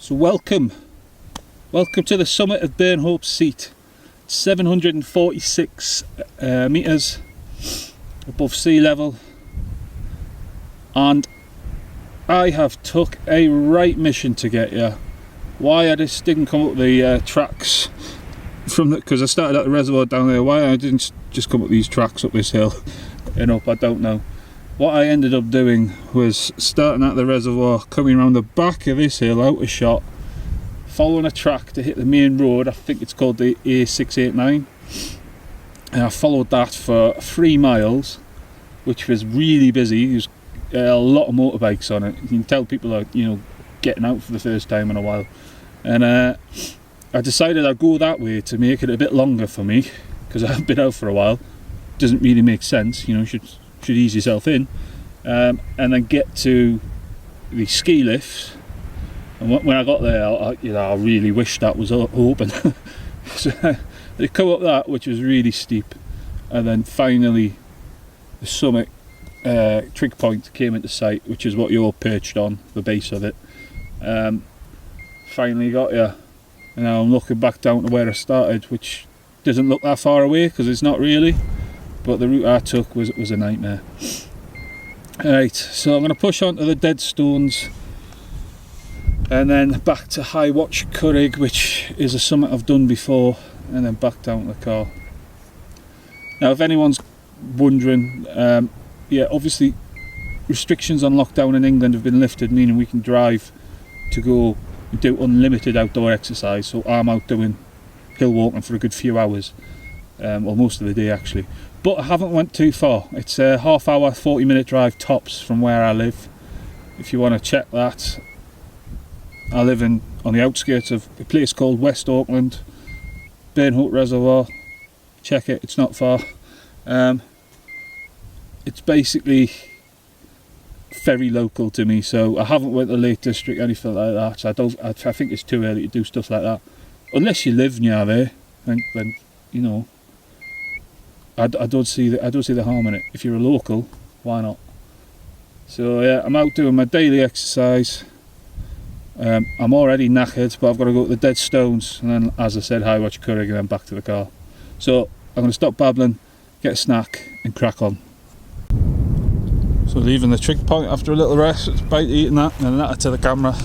So welcome to the summit of Burnhope Seat, 746 metres above sea level, and I have took a right mission to get here. Why I just didn't come up the tracks from because I started at the reservoir down there, why I didn't just come up these tracks up this hill and up, I don't know. What I ended up doing was starting at the reservoir, coming around the back of this hill out of shot, following a track to hit the main road. I think it's called the A689, and I followed that for 3 miles, which was really busy. There's a lot of motorbikes on it. You can tell people are, getting out for the first time in a while. And I decided I'd go that way to make it a bit longer for me, because I haven't been out for a while. Doesn't really make sense, should ease yourself in, and then get to the ski lifts. And when I got there, I really wished that was open. So they come up that, which was really steep, and then finally the summit trig point came into sight, which is what you're perched on, the base of it. Finally got here, and now I'm looking back down to where I started, which doesn't look that far away because it's not really, but the route I took was a nightmare. Right, so I'm going to push on to the dead stones and then back to High Watch Currig, which is a summit I've done before, and then back down to the car. Now if anyone's wondering, obviously restrictions on lockdown in England have been lifted, meaning we can drive to go do unlimited outdoor exercise. So I'm out doing hill walking for a good few hours, well, most of the day actually, but I haven't went too far. It's a half-hour 40-minute drive tops from where I live. If you want to check that, I live on the outskirts of a place called West Auckland, Burnhope Reservoir. Check it, it's not far. It's basically very local to me, so I haven't went to the Lake District, anything like that. So I think it's too early to do stuff like that, unless you live near there. Then I don't see the harm in it. If you're a local, why not? So yeah, I'm out doing my daily exercise. I'm already knackered, but I've got to go to the dead stones, and then, as I said, High Watch Currig, and then back to the car. So I'm going to stop babbling, get a snack, and crack on. So leaving the trig point after a little rest, it's bite eating that, and then that to the camera,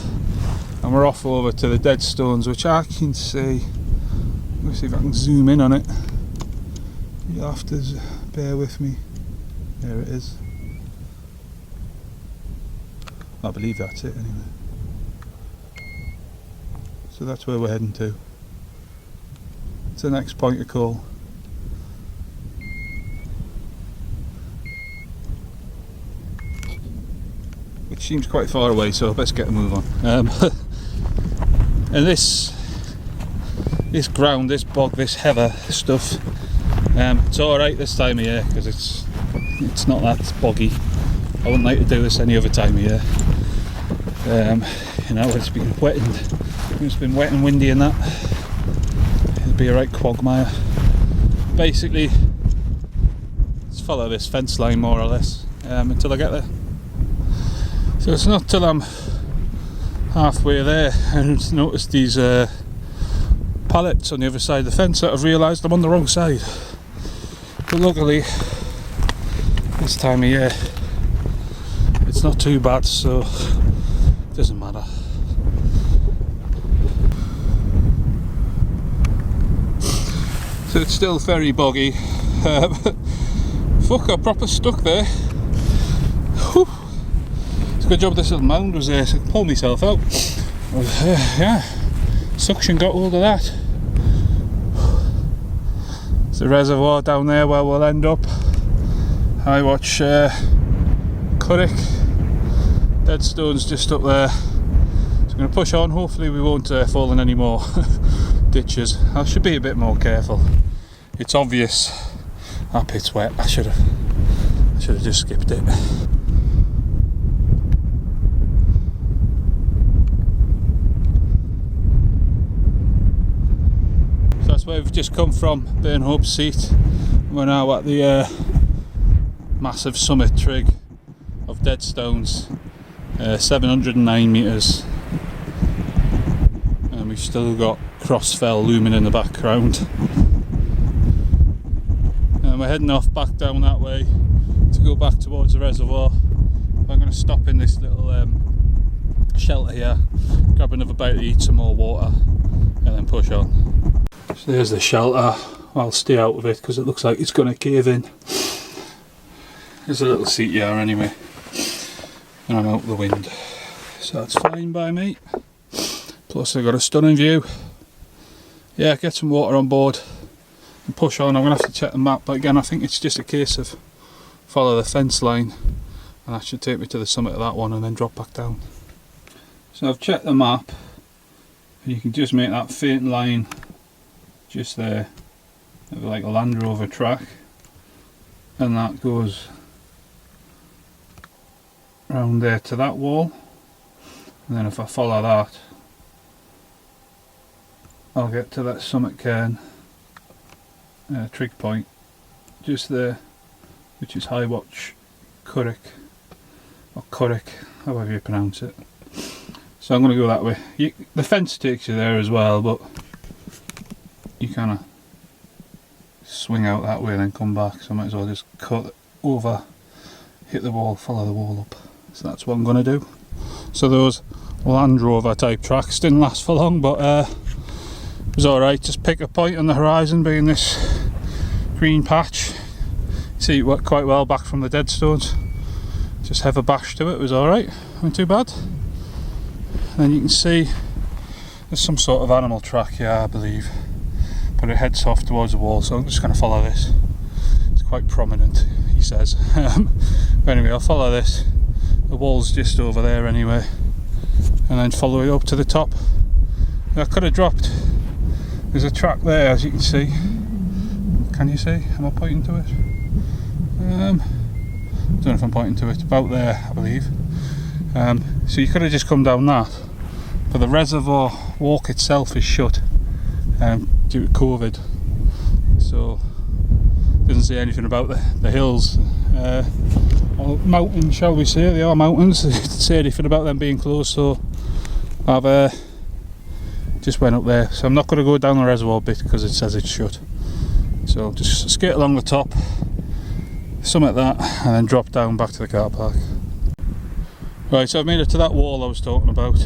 and we're off over to the dead stones, which I can see. Let me see if I can zoom in on it. You'll have to bear with me. There it is. I believe that's it anyway. So that's where we're heading to. It's the next point of call. Which seems quite far away, so let's get a move on. And this ground, this bog, this heather stuff, it's alright this time of year because it's not that boggy. I wouldn't like to do this any other time of year. It's been wet and windy and that. It'll be a right quagmire. Basically, let's follow this fence line more or less until I get there. So it's not till I'm halfway there and noticed these pallets on the other side of the fence that I've realised I'm on the wrong side. But luckily, this time of year, it's not too bad, so it doesn't matter. So it's still very boggy. Fuck, I'm proper stuck there. Whew. It's a good job this little mound was there, so I could pull myself out. Yeah, suction got hold of that. It's the reservoir down there where we'll end up. High Watch Currig. Dead stones just up there. So I'm going to push on. Hopefully we won't fall in any more ditches. I should be a bit more careful. It's obvious that pit's wet. I should have just skipped it. So that's where we've just come from, Burnhope Seat. We're now at the massive summit trig of dead stones, 709 metres. we've still got Crossfell looming in the background. And we're heading off back down that way to go back towards the reservoir. I'm going to stop in this little shelter here, grab another bite to eat, some more water, and then push on. So there's the shelter. I'll stay out of it because it looks like it's going to cave in. There's a little seat here anyway, and I'm out of the wind, so that's fine by me. Plus I've got a stunning view. Yeah, get some water on board and push on. I'm going to have to check the map, but again I think it's just a case of follow the fence line and that should take me to the summit of that one and then drop back down. So I've checked the map and you can just make that faint line just there, like a Land Rover track, and that goes round there to that wall, and then if I follow that I'll get to that summit cairn trig point just there, which is High Watch Currick, or Currick, however you pronounce it. So I'm going to go that way. The fence takes you there as well, but you kind of swing out that way and then come back, so I might as well just cut over, hit the wall, follow the wall up. So that's what I'm going to do. So those Land Rover type tracks didn't last for long, but it was alright. Just pick a point on the horizon, being this green patch. See it worked quite well back from the deadstones. Just have a bash to it, was alright, wasn't too bad. And then you can see there's some sort of animal track here, I believe, but it heads off towards the wall, so I'm just going to follow this. It's quite prominent, he says. But anyway, I'll follow this. The wall's just over there anyway, and then follow it up to the top. I could have dropped, there's a track there as you can see. Can you see? Am I pointing to it? I don't know if I'm pointing to it, about there I believe. So you could have just come down that, but the reservoir walk itself is shut due to COVID, so it doesn't say anything about the hills or mountains, shall we say. They are mountains. It doesn't say anything about them being closed, so I've just went up there. So I'm not going to go down the reservoir bit because it says it's shut, so just skate along the top, summit that, and then drop down back to the car park. Right, so I've made it to that wall I was talking about.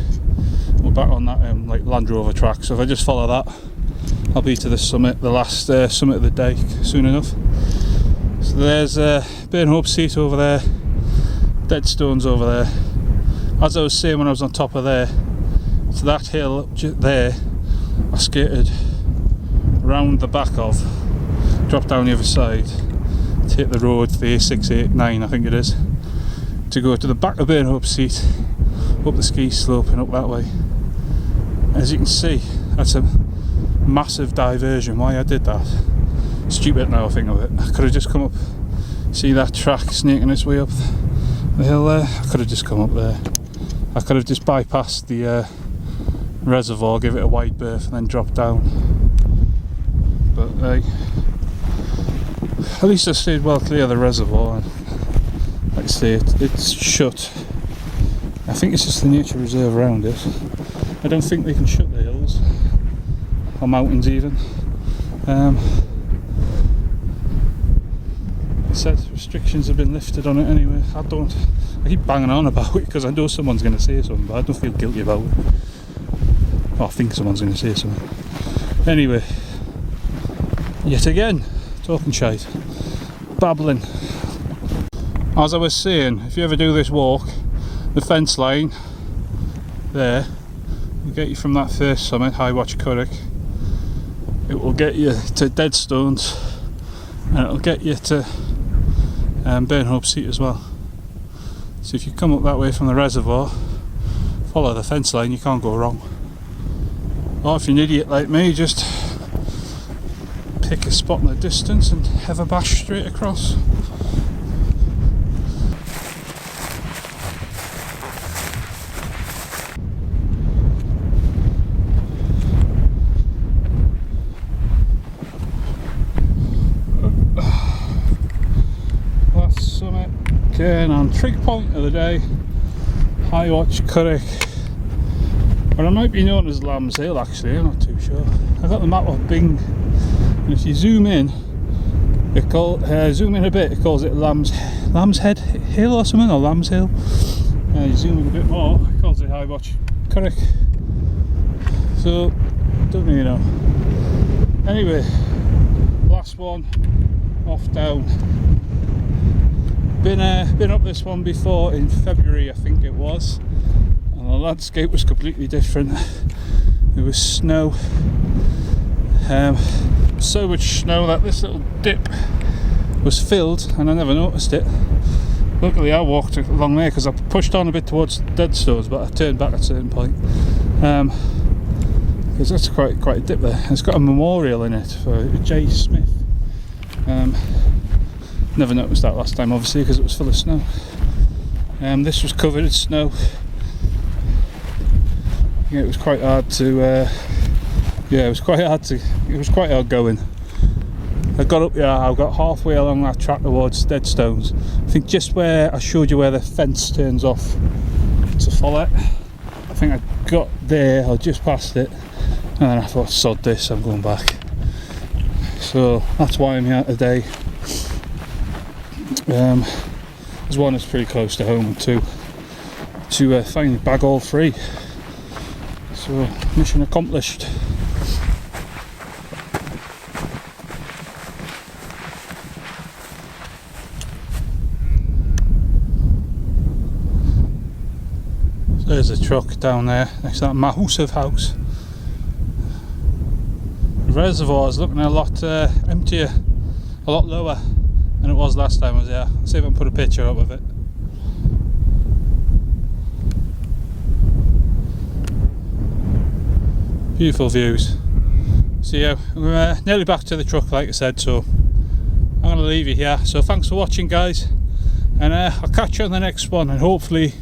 We're back on that like Land Rover track, so if I just follow that I'll be to the summit, the last summit of the day soon enough. So there's Burnhope Seat over there, Deadstones over there. As I was saying when I was on top of there, to that hill up there, I skated round the back of, dropped down the other side, to hit the road, the A689 I think it is, to go to the back of Burnhope Seat, up the ski slope and up that way. As you can see, that's a massive diversion. Why I did that, stupid now I think of it. I could have just come up, see that track snaking its way up the hill there, I could have just come up there. I could have just bypassed the reservoir, give it a wide berth and then drop down, but at least I stayed well clear of the reservoir. Like I say, it's shut. I think it's just the nature reserve around it. I don't think they can shut the hills or mountains even. It says restrictions have been lifted on it anyway. I keep banging on about it because I know someone's going to say something, but I don't feel guilty about it. Oh, I think someone's going to say something. Anyway, yet again, talking shite, babbling. As I was saying, if you ever do this walk, the fence line there will get you from that first summit, High Watch Currick. It will get you to Deadstones, and it'll get you to Burnhope Seat as well. So if you come up that way from the reservoir, follow the fence line, you can't go wrong. Or if you're an idiot like me, just pick a spot in the distance and have a bash straight across. Last summit, again on trig point of the day, High Watch Currick. But it might be known as Lamb's Hill actually, I'm not too sure. I got the map of Bing, and if you zoom in, zoom in a bit, it calls it Lamb's Head Hill or something, or Lamb's Hill. You zoom in a bit more, it calls it High Watch Curragh. So, don't really know. Anyway, last one, off down. Been up this one before in February, I think it was, and the landscape was completely different. There was snow, so much snow that this little dip was filled, and I never noticed it. Luckily, I walked along there because I pushed on a bit towards Deadstones, but I turned back at a certain point because that's quite a dip there. It's got a memorial in it for J. Smith. Never noticed that last time, obviously, because it was full of snow. This was covered in snow. Yeah, it was quite hard to. It was quite hard going. I got up here, I got halfway along that track towards Deadstones. I think just where I showed you where the fence turns off to Follett. I think I got there, or just past it, and then I thought, sod this, I'm going back. So that's why I'm here today. There's one that's pretty close to home, and two, to finally bag all three. So mission accomplished. There's a truck down there next to that massive house. The reservoir is looking a lot emptier, a lot lower than it was last time I was here. Let's see if I can put a picture up of it. Beautiful views. So yeah, we're nearly back to the truck, like I said, so I'm going to leave you here. So thanks for watching, guys, and I'll catch you on the next one, and hopefully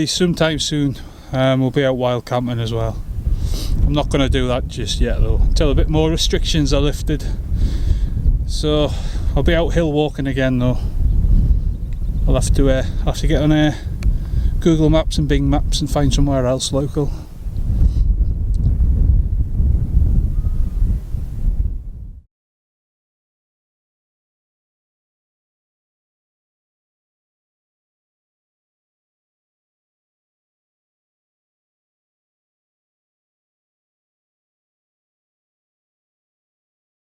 sometime soon we'll be out wild camping as well. I'm not going to do that just yet though, until a bit more restrictions are lifted. So I'll be out hill walking again though. I'll have to get on Google Maps and Bing Maps and find somewhere else local.